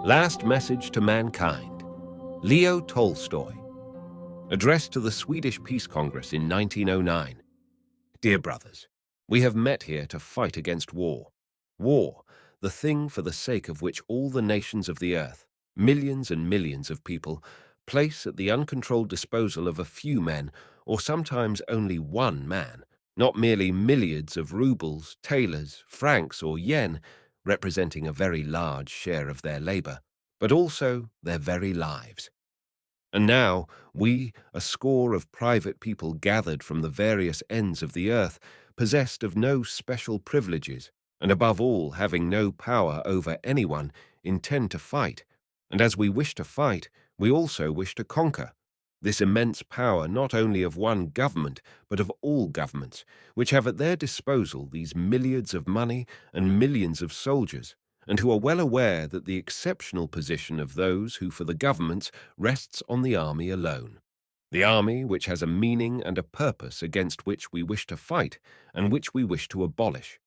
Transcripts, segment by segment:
Last Message to Mankind, Leo Tolstoy. Addressed to the Swedish Peace Congress in 1909. Dear brothers, we have met here to fight against war. War, the thing for the sake of which all the nations of the earth, millions and millions of people, place at the uncontrolled disposal of a few men, or sometimes only one man, not merely milliards of rubles, thalers, francs, or yen, representing a very large share of their labor, but also their very lives. And now we, a score of private people gathered from the various ends of the earth, possessed of no special privileges, and above all having no power over anyone, intend to fight. And as we wish to fight, we also wish to conquer. This immense power not only of one government, but of all governments, which have at their disposal these milliards of money and millions of soldiers, and who are well aware that the exceptional position of those who for the governments rests on the army alone. The army which has a meaning and a purpose against which we wish to fight and which we wish to abolish.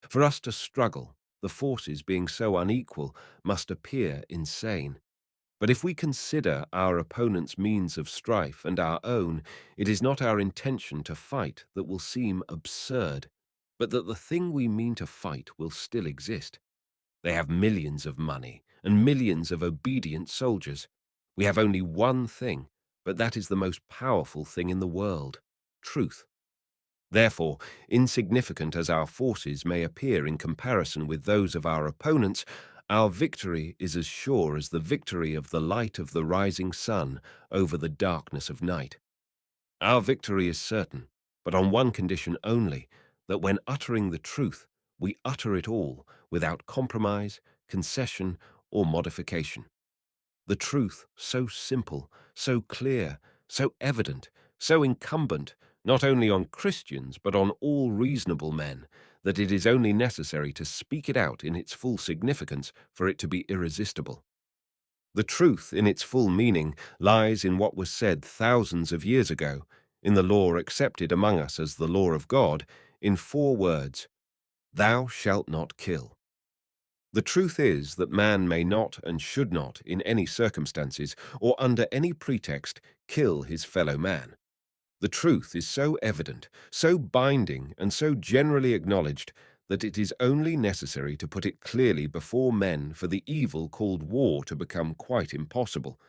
For us to struggle, the forces being so unequal, must appear insane. But if we consider our opponent's means of strife and our own, it is not our intention to fight that will seem absurd, but that the thing we mean to fight will still exist. They have millions of money and millions of obedient soldiers. We have only one thing, but that is the most powerful thing in the world: truth. Therefore, insignificant as our forces may appear in comparison with those of our opponents, our victory is as sure as the victory of the light of the rising sun over the darkness of night. Our victory is certain, but on one condition only, that when uttering the truth, we utter it all without compromise, concession, or modification. The truth, so simple, so clear, so evident, so incumbent, not only on Christians but on all reasonable men, that it is only necessary to speak it out in its full significance for it to be irresistible. The truth in its full meaning lies in what was said thousands of years ago, in the law accepted among us as the law of God, in 4 words: "Thou shalt not kill." The truth is that man may not and should not, in any circumstances or under any pretext, kill his fellow man. The truth is so evident, so binding, and so generally acknowledged that it is only necessary to put it clearly before men for the evil called war to become quite impossible.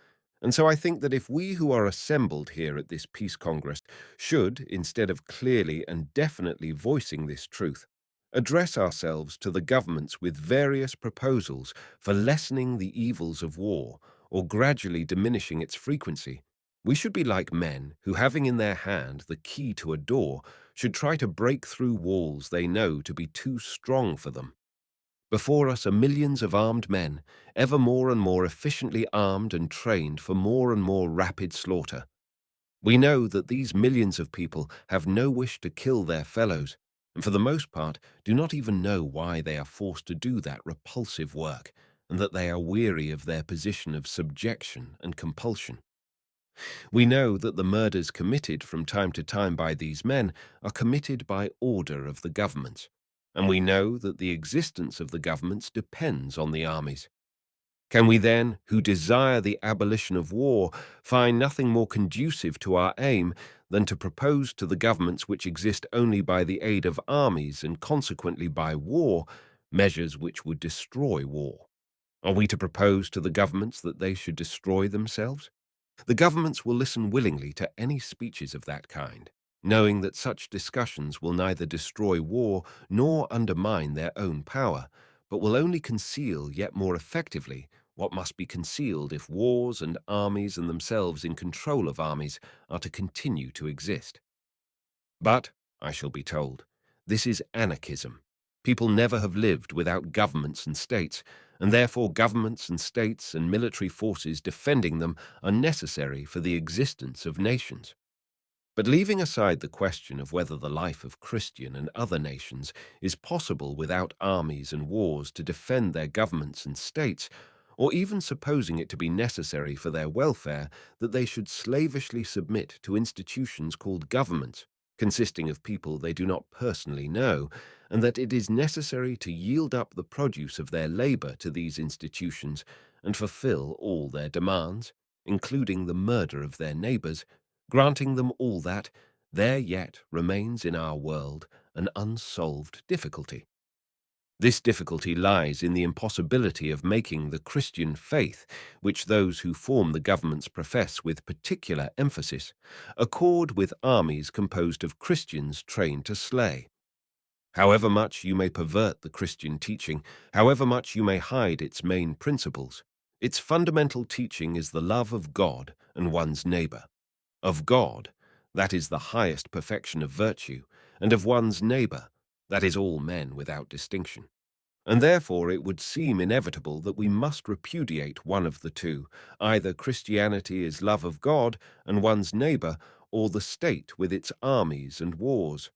And so I think that if we who are assembled here at this Peace Congress should, instead of clearly and definitely voicing this truth, address ourselves to the governments with various proposals for lessening the evils of war or gradually diminishing its frequency, we should be like men who, having in their hand the key to a door, should try to break through walls they know to be too strong for them. Before us are millions of armed men, ever more and more efficiently armed and trained for more and more rapid slaughter. We know that these millions of people have no wish to kill their fellows, and for the most part do not even know why they are forced to do that repulsive work, and that they are weary of their position of subjection and compulsion. We know that the murders committed from time to time by these men are committed by order of the governments, and we know that the existence of the governments depends on the armies. Can we then, who desire the abolition of war, find nothing more conducive to our aim than to propose to the governments which exist only by the aid of armies and consequently by war, measures which would destroy war? Are we to propose to the governments that they should destroy themselves? The governments will listen willingly to any speeches of that kind, knowing that such discussions will neither destroy war nor undermine their own power, but will only conceal yet more effectively what must be concealed if wars and armies and themselves in control of armies are to continue to exist. But, I shall be told, this is anarchism. People never have lived without governments and states, and therefore governments and states and military forces defending them are necessary for the existence of nations. But leaving aside the question of whether the life of Christian and other nations is possible without armies and wars to defend their governments and states, or even supposing it to be necessary for their welfare that they should slavishly submit to institutions called governments, consisting of people they do not personally know, and that it is necessary to yield up the produce of their labor to these institutions, and fulfill all their demands, including the murder of their neighbors, granting them all that, there yet remains in our world an unsolved difficulty. This difficulty lies in the impossibility of making the Christian faith, which those who form the governments profess with particular emphasis, accord with armies composed of Christians trained to slay. However much you may pervert the Christian teaching, however much you may hide its main principles, its fundamental teaching is the love of God and one's neighbor. Of God, that is the highest perfection of virtue, and of one's neighbor, that is all men without distinction. And therefore it would seem inevitable that we must repudiate one of the two. Either Christianity is love of God and one's neighbor, or the state with its armies and wars.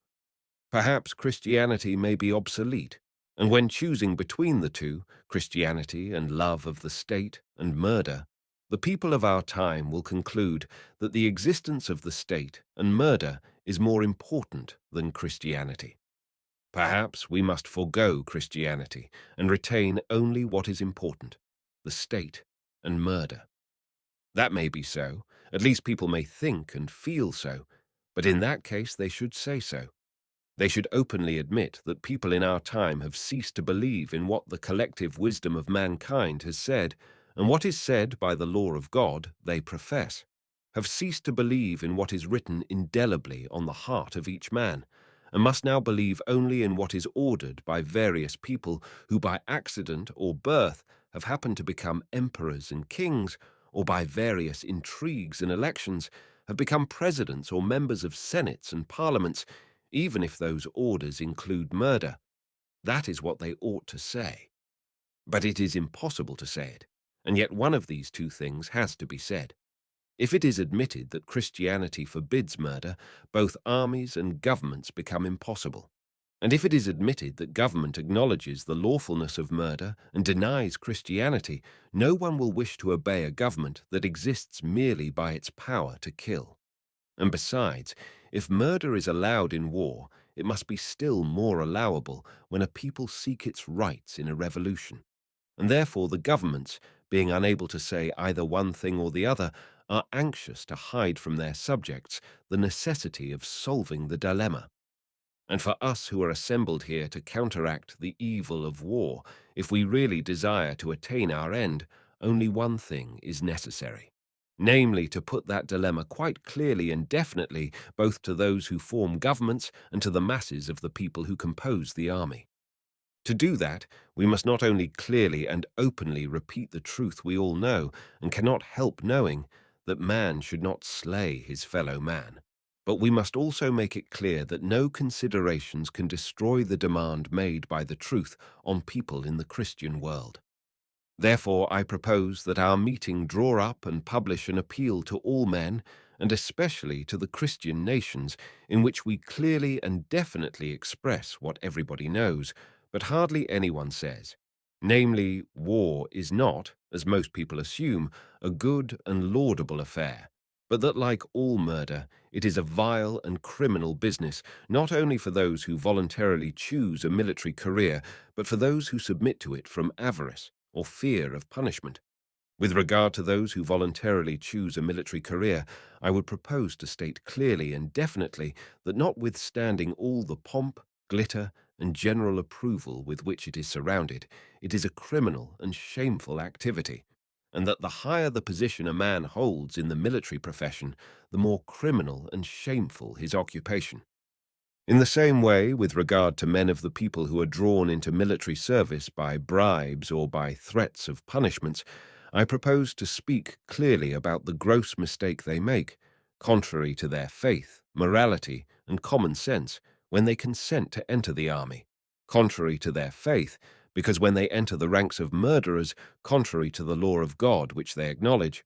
Perhaps Christianity may be obsolete, and when choosing between the two, Christianity and love of the state and murder, the people of our time will conclude that the existence of the state and murder is more important than Christianity. Perhaps we must forego Christianity and retain only what is important, the state and murder. That may be so, at least people may think and feel so, but in that case they should say so. They should openly admit that people in our time have ceased to believe in what the collective wisdom of mankind has said, and what is said by the law of God they profess, have ceased to believe in what is written indelibly on the heart of each man, and must now believe only in what is ordered by various people who by accident or birth have happened to become emperors and kings, or by various intrigues and elections have become presidents or members of senates and parliaments, even if those orders include murder. That is what they ought to say. But it is impossible to say it, and yet one of these two things has to be said. If it is admitted that Christianity forbids murder, both armies and governments become impossible. And if it is admitted that government acknowledges the lawfulness of murder and denies Christianity, no one will wish to obey a government that exists merely by its power to kill. And besides, if murder is allowed in war, it must be still more allowable when a people seek its rights in a revolution. And therefore the governments, being unable to say either one thing or the other, are anxious to hide from their subjects the necessity of solving the dilemma. And for us who are assembled here to counteract the evil of war, if we really desire to attain our end, only one thing is necessary. Namely, to put that dilemma quite clearly and definitely both to those who form governments and to the masses of the people who compose the army. To do that, we must not only clearly and openly repeat the truth we all know and cannot help knowing, that man should not slay his fellow man, but we must also make it clear that no considerations can destroy the demand made by the truth on people in the Christian world. Therefore, I propose that our meeting draw up and publish an appeal to all men, and especially to the Christian nations, in which we clearly and definitely express what everybody knows, but hardly anyone says. Namely, war is not, as most people assume, a good and laudable affair, but that, like all murder, it is a vile and criminal business, not only for those who voluntarily choose a military career, but for those who submit to it from avarice or fear of punishment. With regard to those who voluntarily choose a military career, I would propose to state clearly and definitely that notwithstanding all the pomp, glitter, and general approval with which it is surrounded, it is a criminal and shameful activity, and that the higher the position a man holds in the military profession, the more criminal and shameful his occupation. In the same way, with regard to men of the people who are drawn into military service by bribes or by threats of punishments, I propose to speak clearly about the gross mistake they make, contrary to their faith, morality, and common sense, when they consent to enter the army, contrary to their faith, because when they enter the ranks of murderers, contrary to the law of God which they acknowledge,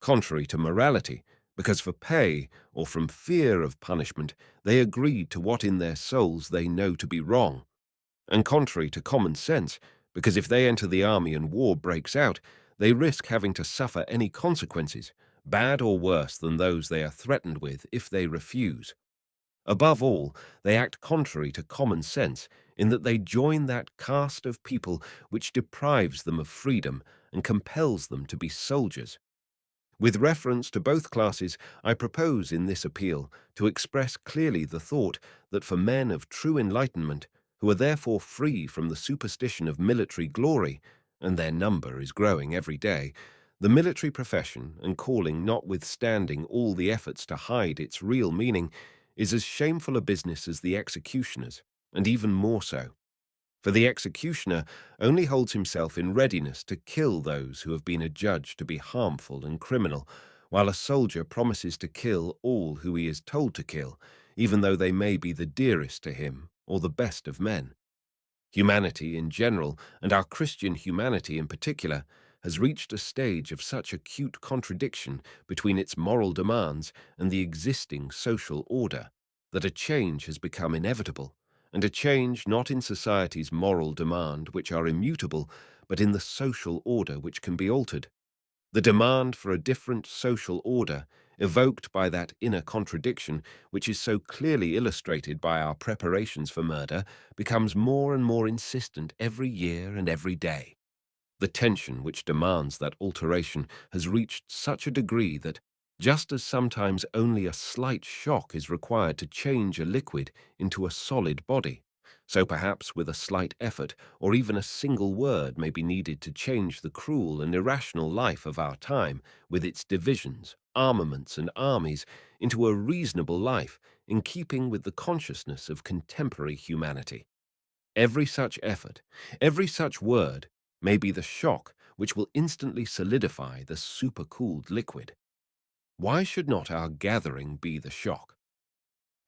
contrary to morality, because for pay or from fear of punishment they agreed to what in their souls they know to be wrong, and contrary to common sense, because if they enter the army and war breaks out, they risk having to suffer any consequences, bad or worse than those they are threatened with if they refuse. Above all, they act contrary to common sense in that they join that caste of people which deprives them of freedom and compels them to be soldiers. With reference to both classes, I propose in this appeal to express clearly the thought that for men of true enlightenment, who are therefore free from the superstition of military glory, and their number is growing every day, the military profession and calling notwithstanding all the efforts to hide its real meaning, is as shameful a business as the executioner's, and even more so. For the executioner only holds himself in readiness to kill those who have been adjudged to be harmful and criminal, while a soldier promises to kill all who he is told to kill, even though they may be the dearest to him or the best of men. Humanity in general, and our Christian humanity in particular, has reached a stage of such acute contradiction between its moral demands and the existing social order that a change has become inevitable, and a change not in society's moral demand, which are immutable, but in the social order which can be altered. The demand for a different social order, evoked by that inner contradiction which is so clearly illustrated by our preparations for murder, becomes more and more insistent every year and every day. The tension which demands that alteration has reached such a degree that, just as sometimes only a slight shock is required to change a liquid into a solid body, so perhaps with a slight effort or even a single word may be needed to change the cruel and irrational life of our time, with its divisions, armaments, and armies, into a reasonable life in keeping with the consciousness of contemporary humanity. Every such effort, every such word, may be the shock which will instantly solidify the supercooled liquid. Why should not our gathering be the shock?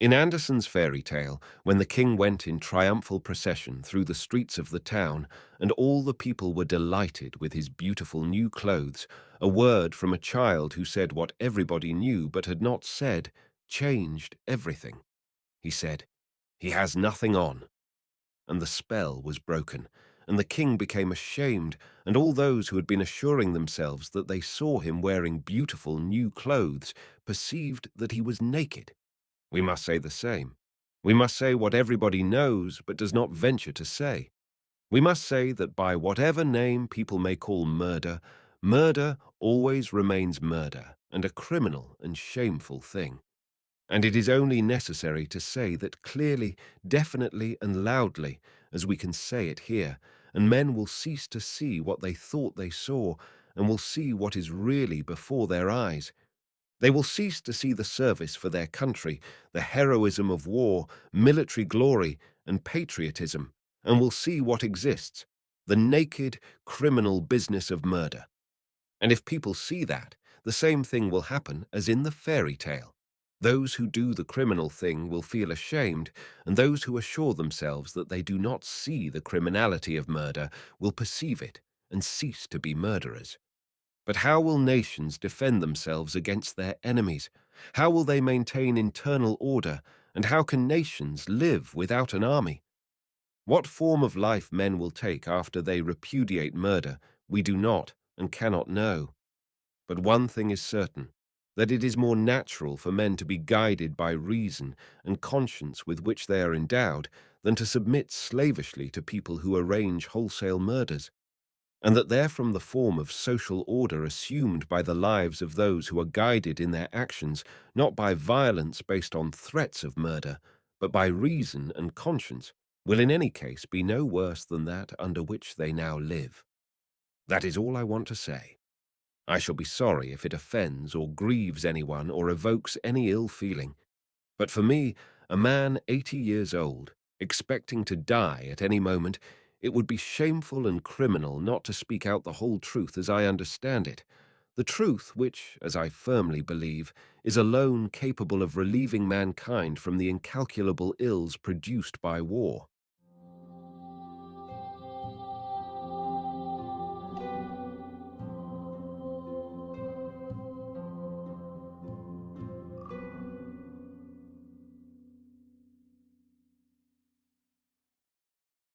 In Andersen's fairy tale, when the king went in triumphal procession through the streets of the town, and all the people were delighted with his beautiful new clothes, a word from a child who said what everybody knew but had not said changed everything. He said, "He has nothing on," and the spell was broken, and the king became ashamed, and all those who had been assuring themselves that they saw him wearing beautiful new clothes perceived that he was naked. We must say the same. We must say what everybody knows but does not venture to say. We must say that by whatever name people may call murder, murder always remains murder, and a criminal and shameful thing. And it is only necessary to say that clearly, definitely, and loudly, as we can say it here, and men will cease to see what they thought they saw, and will see what is really before their eyes. They will cease to see the service for their country, the heroism of war, military glory, and patriotism, and will see what exists, the naked, criminal business of murder. And if people see that, the same thing will happen as in the fairy tale. Those who do the criminal thing will feel ashamed, and those who assure themselves that they do not see the criminality of murder will perceive it and cease to be murderers. But how will nations defend themselves against their enemies? How will they maintain internal order, and how can nations live without an army? What form of life men will take after they repudiate murder, we do not and cannot know. But one thing is certain, that it is more natural for men to be guided by reason and conscience with which they are endowed than to submit slavishly to people who arrange wholesale murders, and that therefrom the form of social order assumed by the lives of those who are guided in their actions not by violence based on threats of murder, but by reason and conscience, will in any case be no worse than that under which they now live. That is all I want to say. I shall be sorry if it offends or grieves anyone or evokes any ill feeling. But for me, a man 80 years old, expecting to die at any moment, it would be shameful and criminal not to speak out the whole truth as I understand it, the truth which, as I firmly believe, is alone capable of relieving mankind from the incalculable ills produced by war.